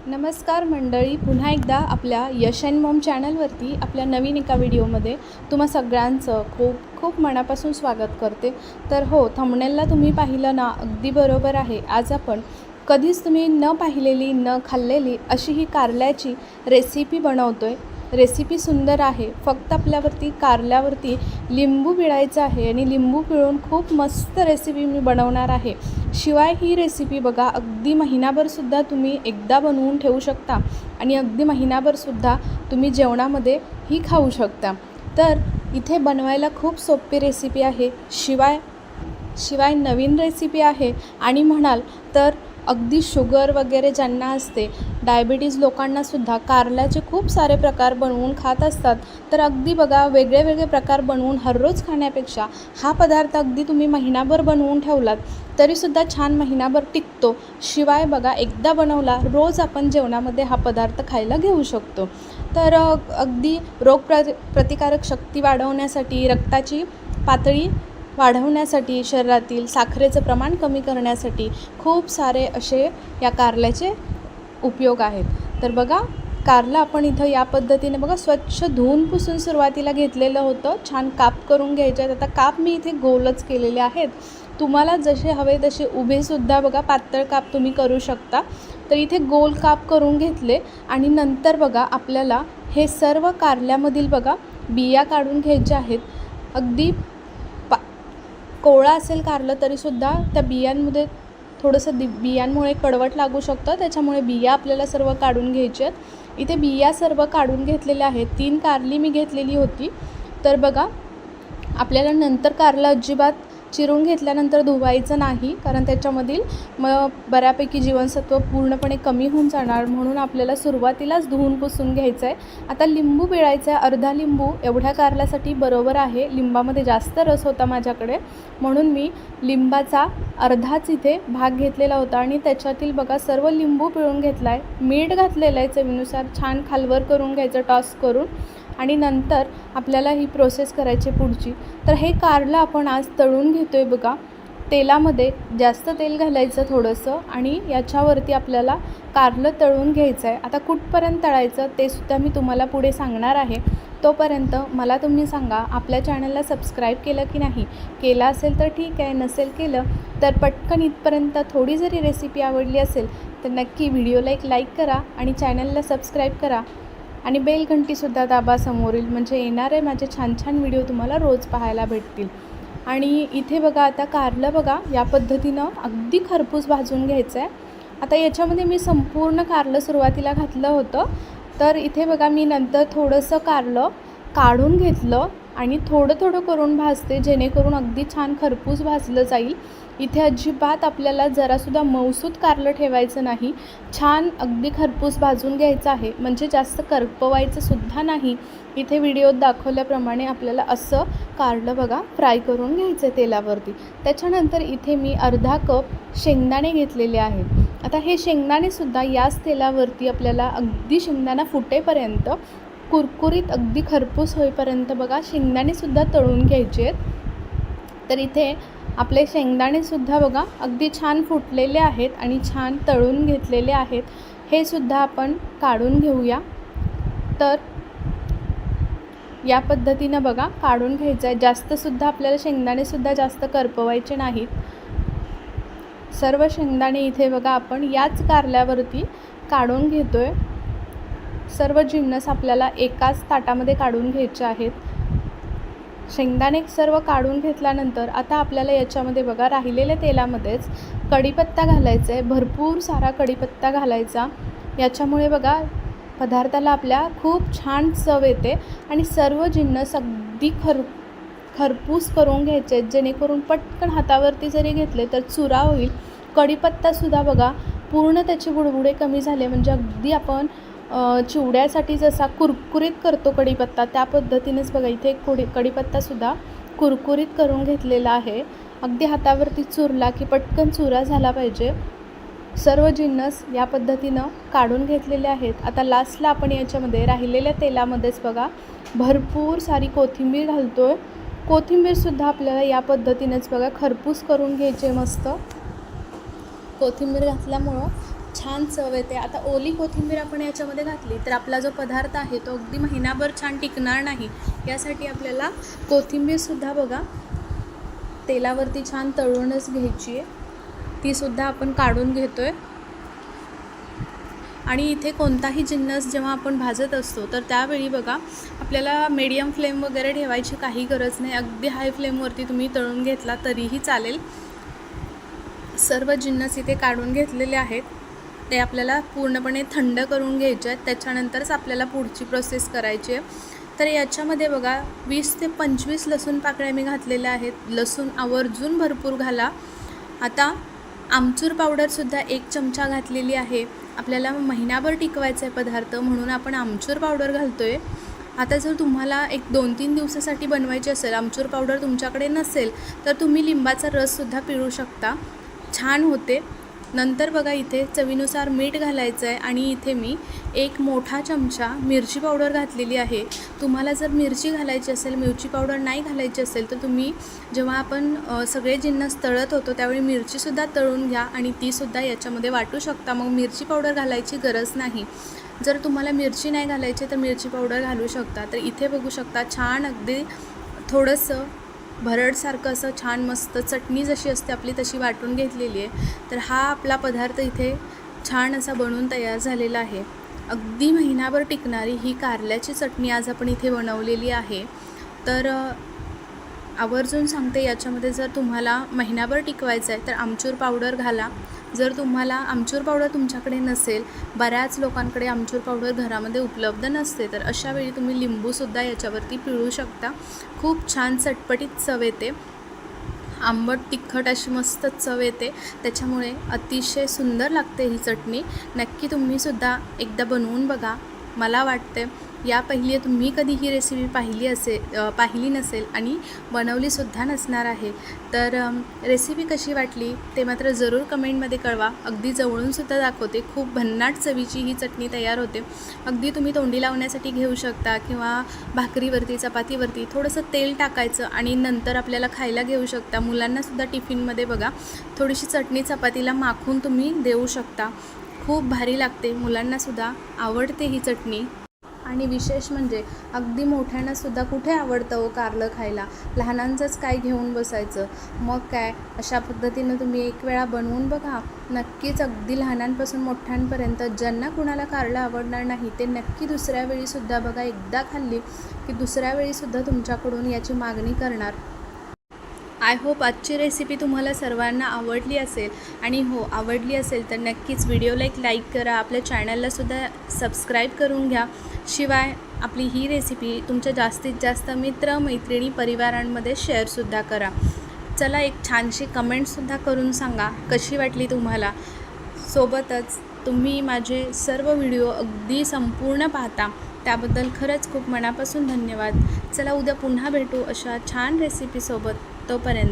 नमस्कार मंडळी, पुन्हा एकदा आपल्या यश अँड मॉम चॅनलवरती आपल्या नवीन एका व्हिडिओमध्ये तुम्हा सगळ्यांचं खूप खूप मनापासून स्वागत करते. तर हो, थंबनेलला तुम्ही पाहिलं ना, अगदी बरोबर आहे. आज आपण कधीच तुम्ही न पाहिलेली न खाल्लेली अशी ही कारल्याची रेसिपी बनवतो आहे. रेसिपी सुंदर आहे. फक्त आपल्यावरती कारल्यावरती लिंबू पिळायचं आहे आणि लिंबू पिळून खूप मस्त रेसिपी मी बनवणार आहे. शिवाय ही रेसिपी बघा, अगदी महिनाभरसुद्धा तुम्ही एकदा बनवून ठेवू शकता आणि अगदी महिनाभरसुद्धा तुम्ही जेवणामध्ये ही खाऊ शकता. तर इथे बनवायला खूप सोपी रेसिपी आहे. शिवाय नवीन रेसिपी आहे आणि म्हणाल तर अगदी शुगर वगैरे ज्यांना असते, डायबिटीज लोकांनासुद्धा कारल्याचे खूप सारे प्रकार बनवून खात असतात. तर अगदी बघा, वेगळे प्रकार बनवून हररोज खाण्यापेक्षा हा पदार्थ अगदी तुम्ही महिनाभर बनवून ठेवलात तरीसुद्धा छान महिनाभर टिकतो. शिवाय बघा, एकदा बनवला रोज आपण जेवणामध्ये हा पदार्थ खायला घेऊ शकतो. तर अगदी प्रतिकारक शक्ती वाढवण्यासाठी, रक्ताची पातळी वाढवण्यासाठी, शरीरातील साखरेचं प्रमाण कमी करण्यासाठी खूप सारे असे या कारल्याचे उपयोग आहेत. तर बघा, कारलं आपण इथं या पद्धतीने बघा स्वच्छ धुवून पुसून सुरुवातीला घेतलेलं होतं. छान काप करून घ्यायचे आहेत. आता काप मी इथे गोलच केलेले आहेत. तुम्हाला जसे हवे तसे उभेसुद्धा बघा पातळ काप तुम्ही करू शकता. तर इथे गोल काप करून घेतले आणि नंतर बघा आपल्याला हे सर्व कारल्यामधील बघा बिया काढून घ्यायच्या आहेत. अगदी कोवळा असेल कारलं तरीसुद्धा त्या बियांमध्ये थोडंसं बियांमुळे कडवट लागू शकतं. त्याच्यामुळे बिया आपल्याला सर्व काढून घ्यायच्या आहेत. इथे बिया सर्व काढून घेतलेल्या आहेत. 3 कारली मी घेतलेली होती. तर बघा, आपल्याला नंतर कारलं अजिबात चिरून घेतल्यानंतर धुवायचं नाही, कारण त्याच्यामधील बऱ्यापैकी जीवनसत्व पूर्णपणे कमी होऊन जाणार. म्हणून आपल्याला सुरुवातीलाच धुवून पुसून घ्यायचं आहे. आता लिंबू पिळायचा आहे. अर्धा लिंबू एवढ्या कारल्यासाठी बरोबर आहे. लिंबामध्ये जास्त रस होता माझ्याकडे, म्हणून मी लिंबाचा अर्धाच इथे भाग घेतलेला होता आणि त्याच्यातील बघा सर्व लिंबू पिळून घेतला आहे. मीठ घातलेलं आहे चवीनुसार. छान खालवर करून घ्यायचं टॉस करून आणि नंतर आपल्याला ही प्रोसेस करायची पुढची. तर हे कारलं आपण आज तळून घेतो आहे बघा. तेलामध्ये जास्त तेल घालायचं थोडंसं आणि याच्यावरती आपल्याला कारलं तळून घ्यायचं आहे. आता कुठपर्यंत तळायचं ते सुद्धा मी तुम्हाला पुढे सांगणार आहे. तोपर्यंत मला तुम्ही सांगा, आपल्या चॅनलला सबस्क्राईब केलं की नाही? केलं असेल तर ठीक आहे, नसेल केलं तर पटकन इथपर्यंत थोडी जरी रेसिपी आवडली असेल तर नक्की व्हिडिओला एक लाईक करा आणि चॅनलला सबस्क्राईब करा आणि बेल घंटीसुद्धा दाबा समोरील, म्हणजे येणारे माझे छान छान व्हिडिओ तुम्हाला रोज पाहायला भेटतील. आणि इथे बघा, आता कारलं बघा या पद्धतीनं अगदी खरपूस भाजून घ्यायचं आहे. आता याच्यामध्ये मी संपूर्ण कारलं सुरुवातीला घातलं होतं. तर इथे बघा, मी नंतर थोडंसं कारलं काढून घेतलं आणि थोडं करून भाजते, जेणेकरून अगदी छान खरपूस भाजलं जाईल. इथे अजिबात आपल्याला जरासुद्धा मऊसूत कारलं ठेवायचं नाही. छान अगदी खरपूस भाजून घ्यायचं आहे, म्हणजे जास्त करपवायचं सुद्धा नाही. इथे व्हिडिओत दाखवल्याप्रमाणे आपल्याला असं कारलं बघा फ्राय करून घ्यायचं आहे तेलावरती. त्याच्यानंतर इथे मी अर्धा कप शेंगदाणे घेतलेले आहेत. आता हे शेंगदाणेसुद्धा याच तेलावरती आपल्याला अगदी शेंगदाणा फुटेपर्यंत, कुरकुरीत अगदी खरपूस होईपर्यंत बघा शेंगदाणेसुद्धा तळून घ्यायचे आहेत. तर इथे आपले शेंगदाणेसुद्धा बघा अगदी छान फुटलेले आहेत आणि छान तळून घेतलेले आहेत. हे सुद्धा आपण काढून घेऊया. तर या पद्धतीनं बघा काढून घ्यायचं आहे. जास्तसुद्धा आपल्याला शेंगदाणेसुद्धा जास्त करपवायचे नाहीत. सर्व शेंगदाणे इथे बघा आपण याच कारल्यावरती काढून घेतो आहे. सर्व जिन्नस आपल्याला एकाच ताटामध्ये काढून घ्यायचे आहेत. शेंगदाणे सर्व काढून घेतल्यानंतर आता आपल्याला याच्यामध्ये बघा राहिलेल्या तेलामध्येच कढीपत्ता घालायचा आहे. भरपूर सारा कढीपत्ता घालायचा. याच्यामुळे बघा पदार्थाला आपल्या खूप छान चव येते आणि सर्व जिन्नस अगदी खरपूस करून घ्यायचे आहेत, जेणेकरून पटकन हातावरती जरी घेतले तर चुरा होईल. कढीपत्तासुद्धा बघा पूर्ण त्याचे बुडबुडे कमी झाले, म्हणजे अगदी आपण चिवड्यासाठी जसा कुरकुरीत करतो कढीपत्ता, त्या पद्धतीनेच बघा इथे कढीपत्तासुद्धा कुरकुरीत करून घेतलेला आहे. अगदी हातावरती चुरला की पटकन चुरा झाला पाहिजे. सर्व जिन्नस या पद्धतीनं काढून घेतलेले आहेत. आता लास्टला आपण याच्यामध्ये राहिलेल्या तेलामध्येच बघा भरपूर सारी कोथिंबीर घालतो आहे. कोथिंबीरसुद्धा आपल्याला या पद्धतीनेच बघा खरपूस करून घ्यायचे. मस्त कोथिंबीर घातल्यामुळं छान चव येते. आता ओली कोथिंबीर आपण याच्यामध्ये घातली तर आपला जो पदार्थ आहे तो अगदी महिनाभर छान टिकणार नाही. यासाठी आपल्याला कोथिंबीरसुद्धा बघा तेलावरती छान तळूनच घ्यायची आहे. तीसुद्धा आपण काढून घेतो आहे. आणि इथे कोणताही जिन्नस जेव्हा आपण भाजत असतो तर त्यावेळी बघा आपल्याला मीडियम फ्लेम वगैरे ठेवायची काही गरज नाही. अगदी हाय फ्लेमवरती तुम्ही तळून घेतला तरीही चालेल. सर्व जिन्नस इथे काढून घेतलेले आहेत. ते आपल्याला पूर्णपणे थंड करून घ्यायचे आहेत. त्याच्यानंतरच आपल्याला पुढची प्रोसेस करायची आहे. तर याच्यामध्ये बघा 20 ते 25 लसूण पाकळ्या मी घातलेल्या आहेत. लसूण आवर्जून भरपूर घाला. आता आमचूर पावडरसुद्धा 1 चमचा घातलेली आहे. आपल्याला महिनाभर टिकवायचा आहे पदार्थ म्हणून आपण आमचूर पावडर घालतो आहे. आता जर तुम्हाला एक 2-3 दिवसासाठी बनवायची असेल, आमचूर पावडर तुमच्याकडे नसेल तर तुम्ही लिंबाचा रससुद्धा पिळू शकता, छान होते. नंतर बघा इथे चवीनुसार मीठ घालायचं आहे आणि इथे मी 1 मोठा चमचा मिरची पावडर घातलेली आहे. तुम्हाला जर मिरची घालायची असेल, मिरची पावडर नाही घालायची असेल तर तुम्ही जेव्हा आपण सगळे जिन्नस तळत होतो त्यावेळी मिरचीसुद्धा तळून घ्या आणि तीसुद्धा याच्यामध्ये वाटू शकता. मग मिरची पावडर घालायची गरज नाही. जर तुम्हाला मिरची नाही घालायची तर मिरची पावडर घालू शकता. तर इथे बघू शकता छान अगदी थोडंसं भरडसारखं असं छान मस्त चटणी जशी असते आपली तशी वाटून घेतलेली आहे. तर हा आपला पदार्थ इथे छान असा बनवून तयार झालेला आहे. अगदी महिनाभर टिकणारी ही कारल्याची चटणी आज आपण इथे बनवलेली आहे. तर आवर्जून सांगते याच्यामध्ये जर तुम्हाला महिनाभर टिकवायचं आहे तर आमचूर पावडर घाला. जर तुम्हाला आमचूर पावडर तुमच्याकडे नसेल, बऱ्याच लोकांकडे आमचूर पावडर घरामध्ये उपलब्ध नसते, तर अशा वेळी तुम्ही लिंबूसुद्धा याच्यावरती पिळू शकता. खूप छान चटपटीत चव येते. आंबट तिखट अशी मस्त चव येते. त्याच्यामुळे अतिशय सुंदर लागते ही चटणी. नक्की तुम्हीसुद्धा एकदा बनवून बघा. मला वाटते या पहिली तुम्ही कधी ही रेसिपी पाहिली नसेल आणि बनवलीसुद्धा नसणार आहे. तर रेसिपी कशी वाटली ते मात्र जरूर कमेंटमध्ये कळवा. अगदी जवळूनसुद्धा दाखवते. खूप भन्नाट चवीची ही चटणी तयार होते. अगदी तुम्ही तोंडी लावण्यासाठी घेऊ शकता किंवा भाकरीवरती चपातीवरती थोडंसं तेल टाकायचं आणि नंतर आपल्याला खायला घेऊ शकता. मुलांनासुद्धा टिफिनमध्ये बघा थोडीशी चटणी चपातीला माखून तुम्ही देऊ शकता. खूप भारी लागते. मुलांनासुद्धा आवडते ही चटणी. आणि विशेष म्हणजे अगदी मोठ्यांनासुद्धा कुठे आवडतं हो कारलं खायला. लहानांचंच काय घेऊन बसायचं. मग काय अशा पद्धतीनं तुम्ही एक वेळा बनवून बघा. नक्कीच अगदी लहानांपासून मोठ्यांपर्यंत ज्यांना कुणाला कारलं आवडणार नाही ते नक्की दुसऱ्या वेळीसुद्धा बघा. एकदा खाल्ली की दुसऱ्या वेळीसुद्धा तुमच्याकडून याची मागणी करणार. आय होप आजची रेसिपी तुम्हाला सर्वांना आवडली असेल. आणि हो आवडली असेल तर नक्कीच व्हिडिओला एक लाईक करा. आपल्या चॅनललासुद्धा सबस्क्राईब करून घ्या. शिवाय आपली ही रेसिपी तुमच्या जास्तीत जास्त मित्र मैत्रिणी परिवारांमध्ये शेअरसुद्धा करा. चला एक छानशी कमेंटसुद्धा करून सांगा कशी वाटली तुम्हाला. सोबतच तुम्ही माझे सर्व व्हिडिओ अगदी संपूर्ण पाहता त्याबद्दल खरंच खूप मनापासून धन्यवाद. चला उद्या पुन्हा भेटू अशा छान रेसिपीसोबत. तोपर्यंत